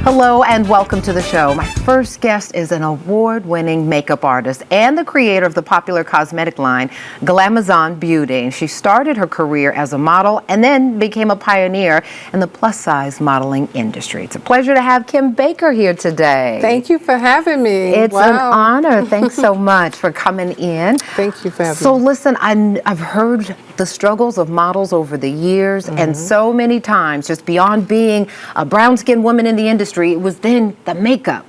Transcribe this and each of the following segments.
Hello and welcome to the show. My first guest is an award-winning makeup artist and the creator of the popular cosmetic line, Glamazon Beauty. And she started her career as a model and then became a pioneer in the plus-size modeling industry. It's a pleasure to have Kim Baker here today. Thank you for having me. It's an honor. Thanks so much for coming in. Thank you for having me. So listen, I've heard the struggles of models over the years, and so many times, just beyond being a brown-skinned woman in the industry, it was then the makeup.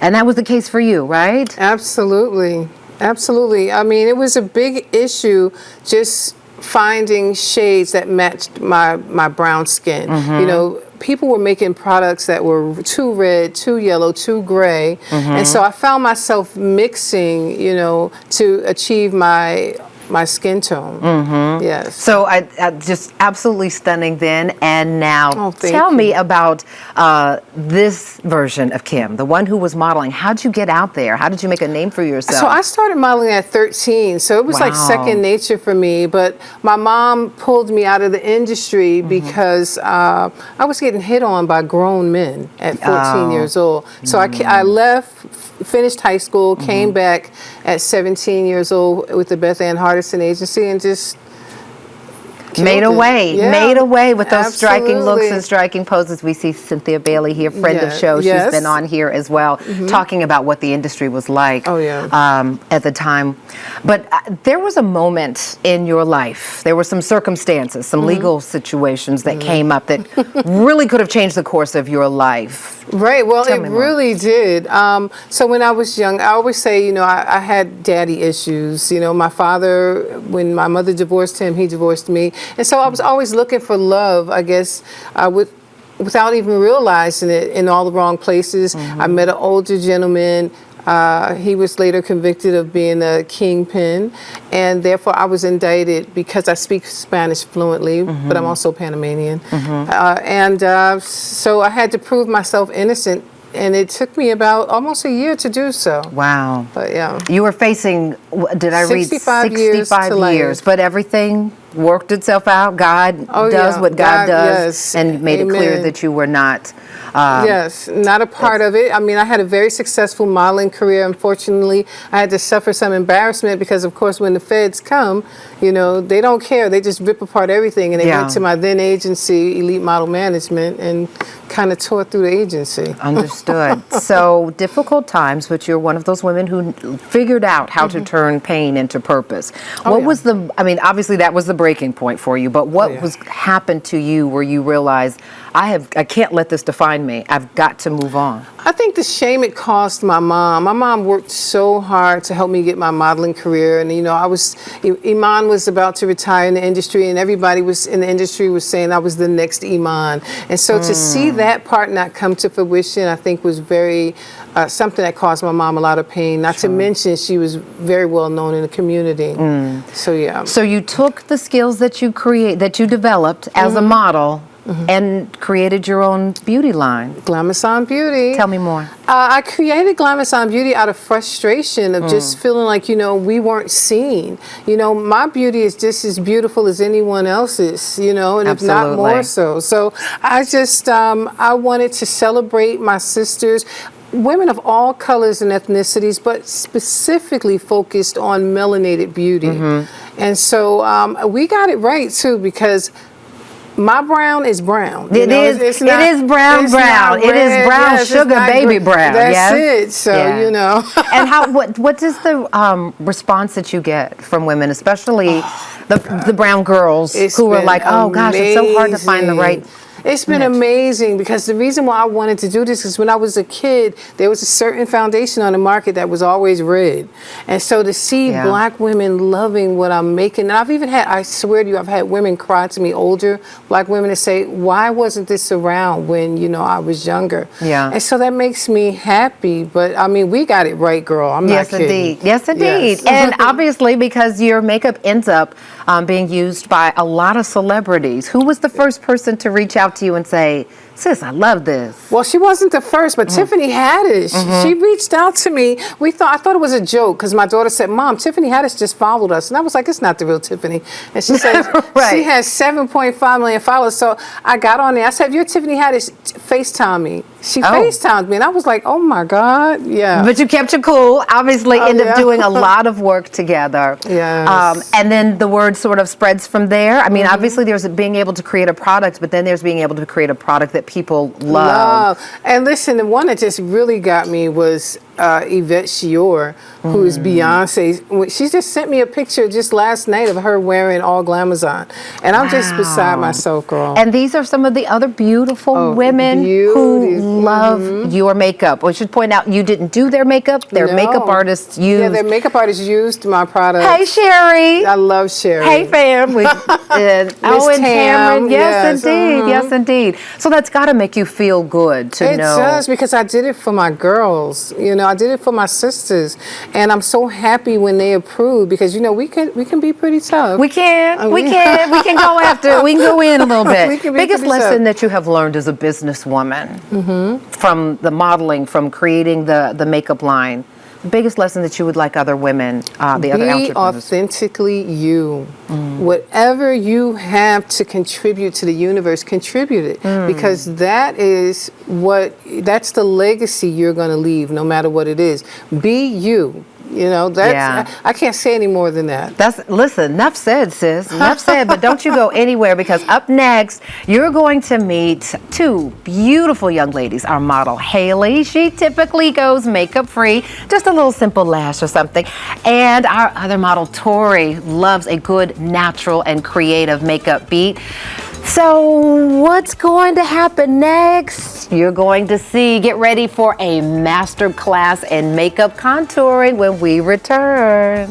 And that was the case for you, right? Absolutely. Absolutely. I mean, it was a big issue just finding shades that matched my brown skin. You know, people were making products that were too red, too yellow, too gray. And so I found myself mixing, you know, to achieve my skin tone. Yes. So I just absolutely stunning then and now. Oh, tell me about this version of Kim, the one who was modeling. How'd you get out there? How did you make a name for yourself? So I started modeling at 13, so it was like second nature for me. But my mom pulled me out of the industry because I was getting hit on by grown men at 14 years old. So I left, finished high school, came back at 17 years old with the Beth Ann Hardison agency and just made a way, made a way with those striking looks Absolutely. and striking poses. We see Cynthia Bailey here, friend of show. Yes. She's been on here as well, talking about what the industry was like at the time. But there was a moment in your life, there were some circumstances, some legal situations that came up that really could have changed the course of your life. Right, well, Tell it me more. really did. So when I was young, I always say, you know, I had daddy issues. You know, my father, when my mother divorced him, he divorced me. And so I was always looking for love, I guess, without even realizing it, in all the wrong places. I met an older gentleman. He was later convicted of being a kingpin, and therefore I was indicted because I speak Spanish fluently, but I'm also Panamanian. So I had to prove myself innocent, and it took me about almost a year to do so. Wow. But yeah. You were facing, did I read 65 years to 65 life. years, but everything worked itself out. God does what God does, and made it clear Amen. that you were not. Yes, not a part of it. I mean, I had a very successful modeling career. Unfortunately, I had to suffer some embarrassment because, of course, when the feds come, you know, they don't care. They just rip apart everything. And they went to my then agency, Elite Model Management, and kind of tore through the agency. Understood. So difficult times, but you're one of those women who figured out how to turn pain into purpose. What was I mean, obviously that was the breaking point for you, but what was happened to you where you realized, I can't let this define me. I've got to move on. I think the shame it caused my mom. My mom worked so hard to help me get my modeling career. And, you know, Iman was about to retire in the industry, and everybody was in the industry was saying I was the next Iman. And so to see that part not come to fruition, I think was very, something that caused my mom a lot of pain. Not to mention she was very well known in the community. So, yeah. So you took the skills that you developed as a model and created your own beauty line. Glamazon Beauty. Tell me more. I created Glamazon Beauty out of frustration of just feeling like, you know, we weren't seen. You know, my beauty is just as beautiful as anyone else's, you know, and if not more so. So I just, I wanted to celebrate my sisters, women of all colors and ethnicities, but specifically focused on melanated beauty. And so we got it right, too, because my brown is brown. It is brown. It is brown sugar baby brown. That's it. So you know. And what does the response that you get from women, especially the brown girls who are like, oh gosh, it's so hard to find the right. It's been amazing because the reason why I wanted to do this is when I was a kid, there was a certain foundation on the market that was always red. And so to see black women loving what I'm making, and I've even had, I swear to you, I've had women cry to me, older black women, and say, why wasn't this around when, you know, I was younger? Yeah. And so that makes me happy. But I mean, we got it right, girl. I'm not kidding. Yes, indeed. And obviously, because your makeup ends up being used by a lot of celebrities, who was the first person to reach out to you and say, sis, I love this. Well, she wasn't the first, but Tiffany Haddish, she reached out to me. I thought it was a joke because my daughter said, Mom, Tiffany Haddish just followed us. And I was like, it's not the real Tiffany. And she said, Right. She has 7.5 million followers. So I got on there. I said, if you're Tiffany Haddish, FaceTime me. She FaceTimed me. And I was like, oh my God. Yeah. But you kept your cool. Obviously, ended up doing a lot of work together. Yes. And then the word sort of spreads from there. I mean, obviously, there's being able to create a product, but then there's being able to create a product that people love. And listen, the one that just really got me was Yvette Shior, who is Beyonce. She just sent me a picture just last night of her wearing all Glamazon. And I'm just beside myself, girl. And these are some of the other beautiful women who love your makeup. We should point out you didn't do their makeup. Their makeup artists used. Yeah, their makeup artists used my product. Hey, Sherry. I love Sherry. Hey, fam. And Cameron. Yes, indeed. Yes, indeed. So that's got to make you feel good to know. It does, because I did it for my girls. You know, I did it for my sisters. And I'm so happy when they approve, because, you know, we can be pretty tough. We can. We can go after it. We can go in a little bit. Biggest lesson that you have learned as a businesswoman from the modeling, from creating the makeup line, the biggest lesson that you would like other women, the other entrepreneurs. Be authentically you. Whatever you have to contribute to the universe, contribute it, because that's the legacy you're going to leave, no matter what it is. Be you. You know, I can't say any more than that. Listen, enough said, sis. Enough said, but don't you go anywhere, because up next, you're going to meet two beautiful young ladies. Our model, Haley, she typically goes makeup free, just a little simple lash or something. And our other model, Tori, loves a good, natural, and creative makeup beat. So what's going to happen next? You're going to see. Get ready for a master class in makeup contouring when we return.